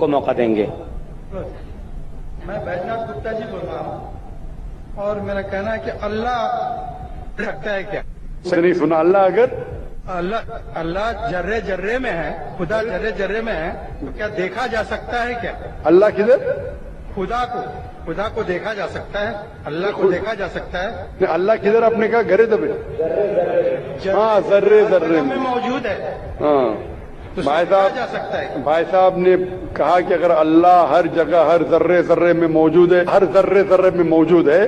کو موقع دیں گے. میں بیجناتھ گپتا جی بول رہا ہوں اور میرا کہنا ہے کہ اللہ رکھتا ہے کیا؟ نہیں سنا. اللہ اگر اللہ جرے جرے میں ہے، خدا جرے جرے میں ہے تو کیا دیکھا جا سکتا ہے کیا؟ اللہ کدھر؟ خدا کو دیکھا جا سکتا ہے، اللہ کو دیکھا جا سکتا ہے. اللہ کدھر؟ آپ نے کہا گرے دبے. ہاں ذرے ذرے میں موجود ہے. ہاں تو بھائی دیکھا صاحب، جا سکتا ہے. بھائی صاحب نے کہا کہ اگر اللہ ہر جگہ ہر ذرے ذرے میں موجود ہے، ہر ذرے ذرے میں موجود ہے،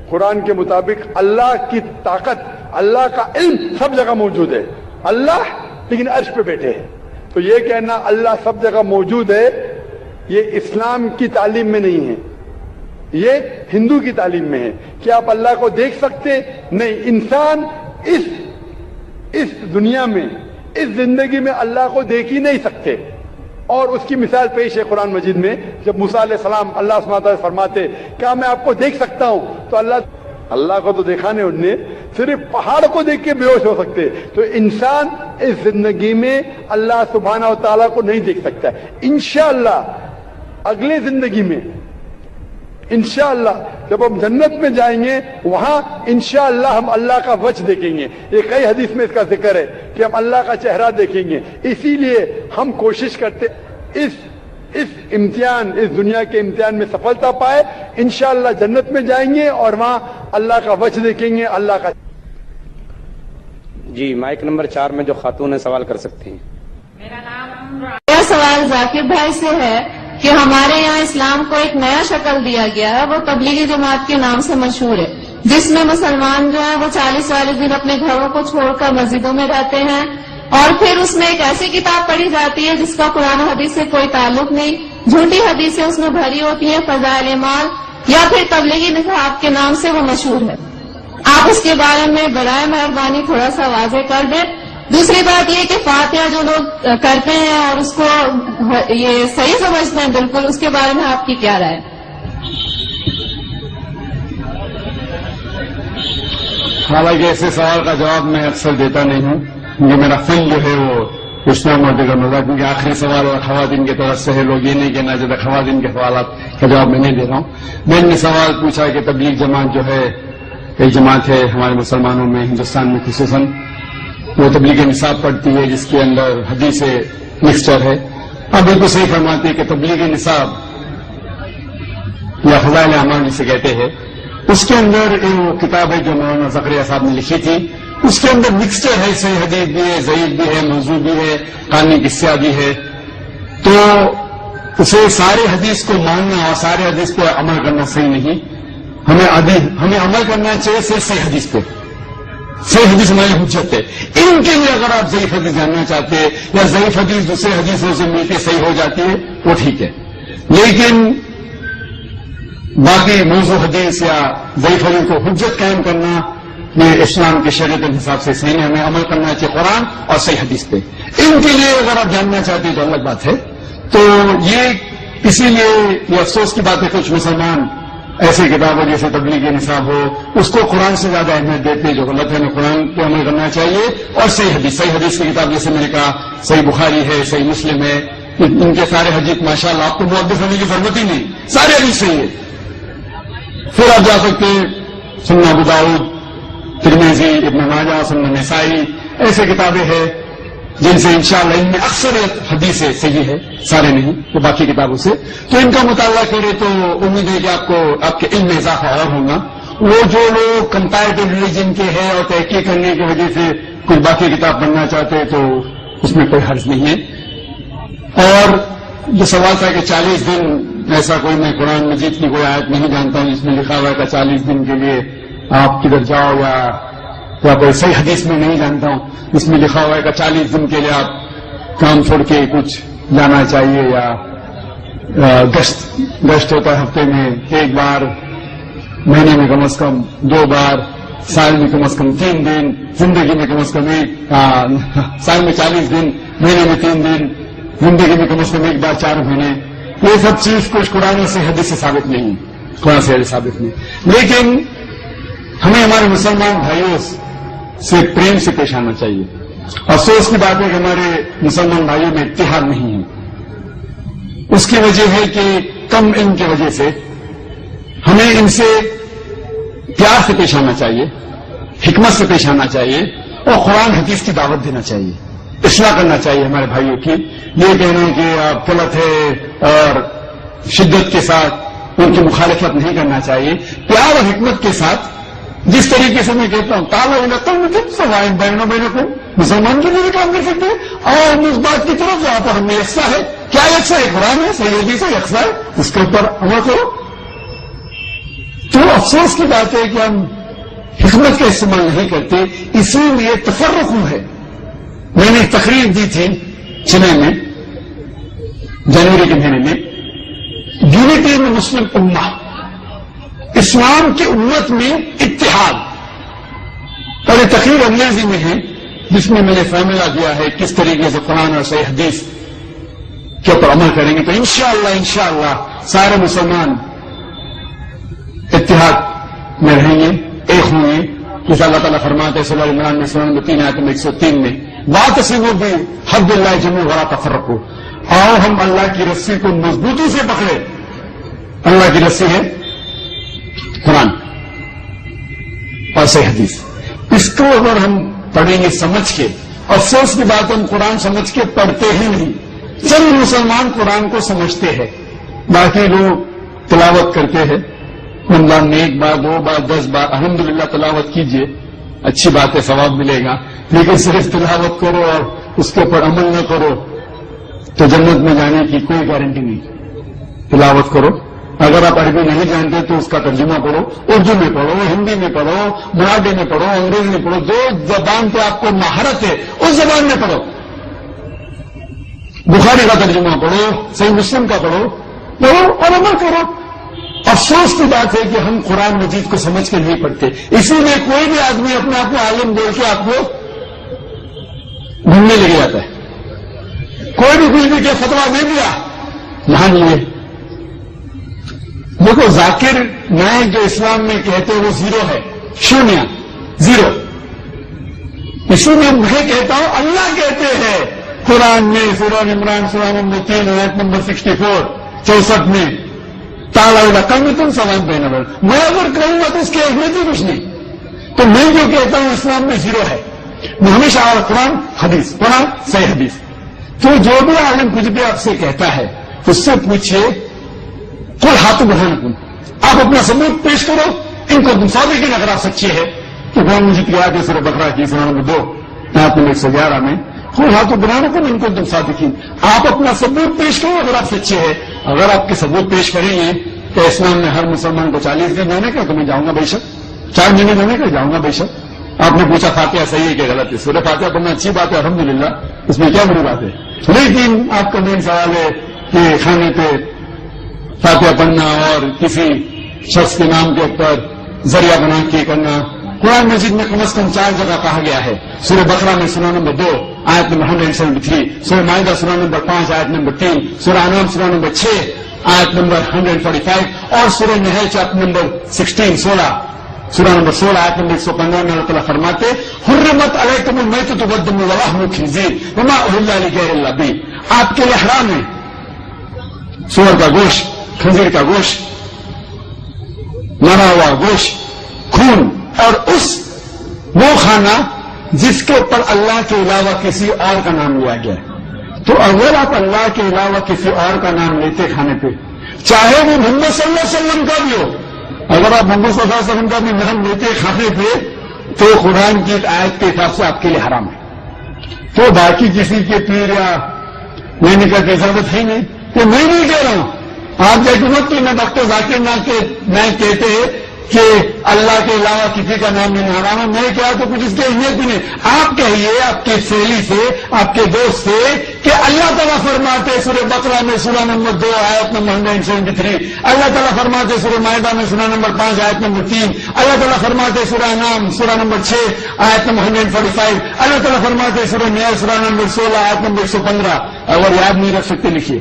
قرآن کے مطابق اللہ کی طاقت، اللہ کا علم سب جگہ موجود ہے. اللہ لیکن عرش پہ بیٹھے ہیں. تو یہ کہنا اللہ سب جگہ موجود ہے یہ اسلام کی تعلیم میں نہیں ہے، یہ ہندو کی تعلیم میں ہے. کیا آپ اللہ کو دیکھ سکتے؟ نہیں. انسان اس دنیا میں، اس زندگی میں اللہ کو دیکھ ہی نہیں سکتے. اور اس کی مثال پیش ہے قرآن مجید میں. جب موسیٰ علیہ السلام اللہ سبحانہ وتعالیٰ فرماتے کیا میں آپ کو دیکھ سکتا ہوں، تو اللہ کو تو دیکھا نہیں، انہوں نے صرف پہاڑ کو دیکھ کے بے ہوش ہو سکتے. تو انسان اس زندگی میں اللہ سبحانہ وتعالیٰ کو نہیں دیکھ سکتا. انشاءاللہ اگلے زندگی میں انشاءاللہ جب ہم جنت میں جائیں گے وہاں انشاءاللہ ہم اللہ کا وجہ دیکھیں گے. یہ کئی حدیث میں اس کا ذکر ہے کہ ہم اللہ کا چہرہ دیکھیں گے. اسی لیے ہم کوشش کرتے اس امتحان، اس دنیا کے امتحان میں سفلتا پائے. انشاءاللہ جنت میں جائیں گے اور وہاں اللہ کا وجہ دیکھیں گے. اللہ کا جی مائک نمبر 4 میں جو خاتون ہے سوال کر سکتی ہیں. میرا سوال ذاکر بھائی سے ہے کہ ہمارے یہاں اسلام کو ایک نیا شکل دیا گیا ہے، وہ تبلیغی جماعت کے نام سے مشہور ہے، جس میں مسلمان جو ہیں وہ 40 دن اپنے گھروں کو چھوڑ کر مسجدوں میں رہتے ہیں، اور پھر اس میں ایک ایسی کتاب پڑھی جاتی ہے جس کا قرآن و حدیث سے کوئی تعلق نہیں، جھوٹی حدیثیں اس میں بھری ہوتی ہیں، فضائل اعمال یا پھر تبلیغی نصاب کے نام سے وہ مشہور ہے. آپ اس کے بارے میں برائے مہربانی تھوڑا سا واضح کر دیں. دوسری بات یہ کہ فاتحہ جو لوگ کرتے ہیں اور اس کو یہ صحیح سمجھتے ہیں بالکل، اس کے بارے میں آپ کی کیا رائے؟ حالانکہ ایسے سوال کا جواب میں اکثر دیتا نہیں ہوں، کیونکہ میرا فن جو ہے وہ اسلام اور دیگر ہوگا، کیونکہ آخری سوال اور خواتین کی طرف سے ہے. لوگ یہ نہیں کہنا چاہتے خواتین کے سوالات کا جواب میں نہیں دے رہا ہوں. میں نے سوال پوچھا کہ تبلیغ جماعت جو ہے ایک جماعت ہے ہمارے مسلمانوں میں، ہندوستان میں خصوصاً، وہ تبلیغ نصاب پڑھتی ہے جس کے اندر حدیث مکسچر ہے. اب بالکل صحیح فرماتی ہے کہ تبلیغ نصاب یا فضائل اعمال جسے کہتے ہیں، اس کے اندر وہ کتاب ہے جو مولانا زکریا صاحب نے لکھی تھی، اس کے اندر مکسچر ہے، صحیح حدیث بھی ہے، ضعیف بھی ہے، موضوع بھی ہے، قانونی قصہ بھی ہے. تو اسے سارے حدیث کو ماننا اور سارے حدیث پہ عمل کرنا صحیح نہیں. ہمیں عمل کرنا چاہیے صحیح حدیث پہ. صحیح حدیث ہماری حجت ہے. ان کے لیے اگر آپ ضعیف حدیث جاننا چاہتے ہیں یا ضعیف حدیث دوسرے حدیثوں سے مل کے صحیح ہو جاتی ہے وہ ٹھیک ہے، لیکن باقی موضوع حدیث یا ضعیف حدیث کو حجت قائم کرنا یہ اسلام کے شریعت کے حساب سے صحیح نہیں. ہمیں عمل کرنا چاہیے قرآن اور صحیح حدیث پہ. ان کے لیے اگر آپ جاننا چاہتے ہیں تو الگ بات ہے. تو یہ اسی لیے یہ افسوس کی بات ہے کچھ مسلمان ایسی کتابیں جیسے تبلیغ نصاب ہو اس کو قرآن سے زیادہ اہمیت دیتے ہیں، جو غلط ہے. ہمیں قرآن پہ عمل کرنا چاہیے اور صحیح حدیث کی کتاب جیسے میں نے کہا صحیح بخاری ہے، صحیح مسلم ہے، ان کے سارے حدیث ماشاءاللہ آپ کو محدث ہونے کی ضرورت ہی نہیں، سارے حدیث صحیح ہے. پھر آپ جا سکتے ہیں سنن ابو داؤد، ترمذی، ابن ماجہ، سنن نسائی، ایسے کتابیں ہیں جن سے انشاءاللہ ان میں اکثر حدیثیں صحیح ہے، سارے نہیں تو باقی کتابوں سے. تو ان کا مطالعہ کرے تو امید ہے کہ آپ کے علم میں اضافہ اور ہوگا. وہ جو لوگ کمپیریٹو ریلیجن کے ہیں اور تحقیق کرنے کی وجہ سے کوئی باقی کتاب پڑھنا چاہتے ہیں تو اس میں کوئی حرج نہیں ہے. اور جو سوال تھا کہ 40 دن ایسا کوئی میں قرآن مجید کی کوئی آیت نہیں جانتا ہوں جس میں لکھا ہوا ہے کہ 40 دن کے لیے آپ کدھر جاؤ، یا کوئی صحیح حدیث میں نہیں جانتا ہوں اس میں لکھا ہوا ہے کہ 40 دن کے لیے آپ کام چھوڑ کے کچھ جانا چاہیے، یا گشت ہوتا ہے ہفتے میں 1 بار، مہینے میں کم از کم 2 بار، سال میں کم از کم 3 دن، زندگی میں کم از کم سال میں 40 دن، مہینے میں 3 دن، زندگی میں کم از کم 1 بار 4 مہینے. یہ سب چیز کچھ قرآن سے حدیث سے ثابت نہیں، قرآن سے حدیث ثابت نہیں. لیکن ہمیں ہمارے مسلمان بھائیوں سے پریم سے پیش آنا چاہیے. افسوس کی بات ہے کہ ہمارے مسلمان بھائیوں میں اتحاد نہیں ہے. اس کی وجہ ہے کہ کم علم کی وجہ سے ہمیں ان سے پیار سے پیش آنا چاہیے، حکمت سے پیش آنا چاہیے، اور قرآن حدیث کی دعوت دینا چاہیے، اصلاح کرنا چاہیے ہمارے بھائیوں کی۔ یہ کہنا کہ آپ غلط ہے اور شدت کے ساتھ ان کی مخالفت نہیں کرنا چاہیے، پیار اور حکمت کے ساتھ۔ جس طریقے سے میں کہتا ہوں تعالیٰ بہنوں بہنوں کو مسلمان کے لیے کام کر سکتے ہیں، اور اس بات کی طرف جہاں پر ہمیں یکساں ہے، کیا یکساں ہے؟ قرآن ہے، صحیح حدیث ہے، یکساں ہے، اس کے اوپر عمل کرو۔ تو افسوس کی بات ہے کہ ہم حکمت کا استعمال نہیں کرتے، اسی لیے تفرق ہے۔ میں نے ایک تقریر دی تھی چنئی میں جنوری کے مہینے میں، یونٹی میں مسلم امہ، اسلام کی امت میں اتحاد، اور یہ تقریر انگریزی میں ہے جس میں میں نے فارمولا دیا ہے کس طریقے سے قرآن اور صحیح حدیث کے اوپر عمل کریں گے تو انشاءاللہ سارے مسلمان اتحاد میں رہیں گے، ایک ہوں گے۔ جیسا اللہ تعالیٰ فرماتے ہیں سورہ عمران میں سورہ نمبر 3 آیت نمبر 103 میں واعتصموا بحبل اللہ جميعا ولا تفرقوا، اور ہم اللہ کی رسی کو مضبوطی سے پکڑے۔ اللہ کی رسی ہے قرآن اور صحیح حدیث، اس کو اگر ہم پڑھیں گے سمجھ کے، افسوس کی بات ہم قرآن سمجھ کے پڑھتے ہی نہیں، چند مسلمان قرآن کو سمجھتے ہیں، باقی لوگ تلاوت کرتے ہیں رمضان میں 1 بار 2 بار 10 بار، الحمدللہ تلاوت کیجئے، اچھی بات ہے، ثواب ملے گا، لیکن صرف تلاوت کرو اور اس کے اوپر عمل نہ کرو تو جنت میں جانے کی کوئی گارنٹی نہیں۔ تلاوت کرو، اگر آپ عربی نہیں جانتے تو اس کا ترجمہ پڑھو، اردو میں پڑھو، ہندی میں پڑھو، مراٹھی میں پڑھو، انگریزی میں پڑھو، جو زبان پہ آپ کو مہارت ہے اس زبان میں پڑھو۔ بخاری کا ترجمہ پڑھو، صحیح مسلم کا پڑھو اور عمل کرو۔ افسوس کی بات ہے کہ ہم قرآن مجید کو سمجھ کے نہیں پڑھتے، اسی لیے کوئی بھی آدمی اپنے آپ کو عالم بول کے آپ کو گھومنے لگ جاتا ہے۔ کوئی بھی کچھ بھی کیا فتویٰ نہیں دیا، مان لیے۔ دیکھو ذاکر نائک جو اسلام میں کہتے ہیں وہ 0 ہے، 0 0۔ اسی لیے میں کہتا ہوں اللہ کہتے ہیں قرآن میں سورہ عمران سورہ نمبر 3 آیت نمبر 64 میں تعالیٰ کم تم سوال پہنا بول، میں اگر کہوں گا تو اس کی اہمیت ہی کچھ نہیں۔ تو میں جو کہتا ہوں اسلام میں 0 ہے، میں ہمیشہ قرآن حدیث، قرآن صحیح حدیث۔ تو جو بھی عالم کچھ بھی آپ سے کہتا ہے اس سے پوچھئے کوئی ہاتھ بڑھانا کن، آپ اپنا ثبوت پیش کرو، ان کو تم صادقین اگر آپ سچے ہیں تو قرآن مجید کی آیت سورہ بقرہ کی سورہ نمبر 2 آیت نمبر 111 میں کوئی ہاتھ بڑھانا کن ان کو تم صادقین، آپ اپنا ثبوت پیش کرو اگر آپ سچے ہیں۔ اگر آپ کے ثبوت پیش کریں گے کہ اسلام میں ہر مسلمان کو 40 دن رہنے کا تو میں جاؤں گا بے شک، 4 مہینے رہنے کا جاؤں گا بے شک۔ آپ نے پوچھا فاتحہ صحیح ہے کہ غلط ہے؟ سورہ فاتحہ پڑھنا اچھی بات ہے الحمدللہ، اس میں کیا بڑی بات ہے، لیکن آپ کا مین سوال ہے کہ کھانے پہ فاتحہ پڑھنا اور کسی شخص کے نام کے اوپر ذریعہ بنا کے کرنا۔ قرآن مجید میں کم از کم 4 جگہ کہا گیا ہے، سورہ بقرہ میں سورہ نمبر 2 آیت نمبر 173، سورہ مائدہ سورہ نمبر 5 آیت نمبر 3، سورہ انعام سورہ نمبر 6 آیت نمبر 145 اور سورہ نحل چیپٹر نمبر 16 سورہ نمبر 16 آیت نمبر 115 میں اللہ تعالیٰ فرماتے حرمت علیکم المیتۃ والدم ولحم الخنزیر وما اہل لغیر اللہ بہ، آپ کے لیے حرام ہے سور کا گوشت، خنزیر کا گوشت، مرا ہوا گوشت، خون، اور وہ کھانا جس کے اوپر اللہ کے علاوہ کسی اور کا نام لیا گیا ہے۔ تو اگر آپ اللہ کے علاوہ کسی اور کا نام لیتے کھانے پہ، چاہے وہ محمد صلی اللہ علیہ وسلم کا بھی ہو، اگر آپ محمد صلی اللہ علیہ وسلم کا بھی نام لیتے کھانے پہ تو قرآن کی آیت کے حساب سے آپ کے لیے حرام ہے۔ تو باقی کسی کے پیر یا لینے کا اجازت ہے نہیں، تو میں نہیں کہہ رہا ہوں، آپ جیسے مت کہ میں ڈاکٹر ذاکر نائک کہتے ہیں کہ اللہ کے علاوہ کسی کا نام لینا حرام ہے، میں کہا تو کچھ اس کی اہمیت بھی نہیں۔ آپ کہیے آپ کے سہیلی سے، آپ کے دوست سے کہ اللہ تعالیٰ فرماتے سورہ بقرہ میں سورہ نمبر 2 آیت نمبر 173، اللہ تعالیٰ فرماتے سورہ مائدہ میں سورہ نمبر 5 آیت نمبر 3، اللہ تعالیٰ فرماتے سورہ انعام سورہ نمبر 6 آیت نمبر 145، اللہ تعالیٰ فرماتے سورہ نحل سورہ نمبر 16 آیت نمبر 115۔ اگر یاد نہیں رکھ سکتے لکھیے،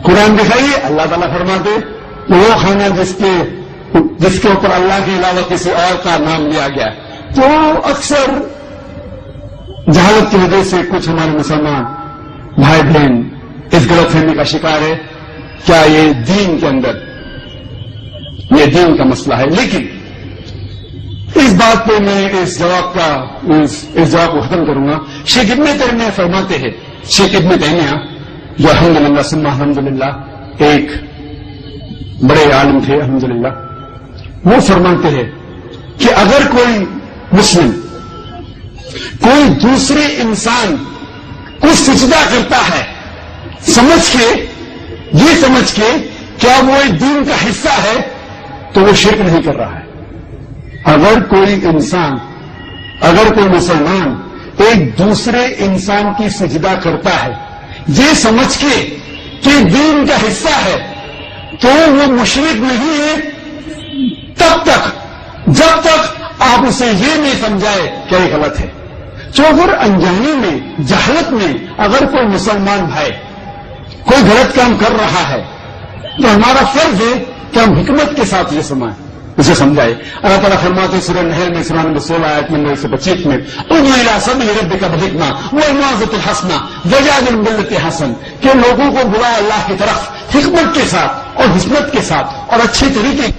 قرآن دکھائیے، اللہ تعالیٰ فرماتے وہ کھانا جس کے اوپر اللہ کے علاوہ کسی اور کا نام لیا گیا۔ تو اکثر جہالت کی وجہ سے کچھ ہمارے مسلمان بھائی بہن اس غلط فہمی کا شکار ہے کیا یہ دین کے اندر یہ دین کا مسئلہ ہے. لیکن اس بات پہ میں اس جواب کو ختم کروں گا. شیخ ابن تیمیہ فرماتے ہیں, شیخ ابن تیمیہ جو الحمدللہ ثم الحمدللہ ایک بڑے عالم تھے الحمدللہ, وہ فرماتے ہیں کہ اگر کوئی مسلم کوئی دوسرے انسان کو سجدہ کرتا ہے یہ سمجھ کے کیا وہ ایک دین کا حصہ ہے تو وہ شرک نہیں کر رہا ہے. اگر کوئی مسلمان ایک دوسرے انسان کی سجدہ کرتا ہے یہ سمجھ کے کہ دین کا حصہ ہے تو وہ مشرک نہیں ہے جب تک آپ اسے یہ نہیں سمجھائے کہ یہ غلط ہے. تو اگر انجانی میں جہالت میں اگر کوئی مسلمان بھائی کوئی غلط کام کر رہا ہے تو ہمارا فرض ہے کہ ہم حکمت کے ساتھ اسے سمجھائے. اللہ تعالیٰ فرماتے سورہ نحل میں سورہ نمبر 16 آیت نمبر 125 میں ادعو الی سبیل ربک بالحکمہ والموعظۃ الحسنہ وجادل بالتی حسن کہ لوگوں کو بلائے اللہ کی طرف حکمت کے ساتھ اور حکمت کے ساتھ اور اچھے طریقے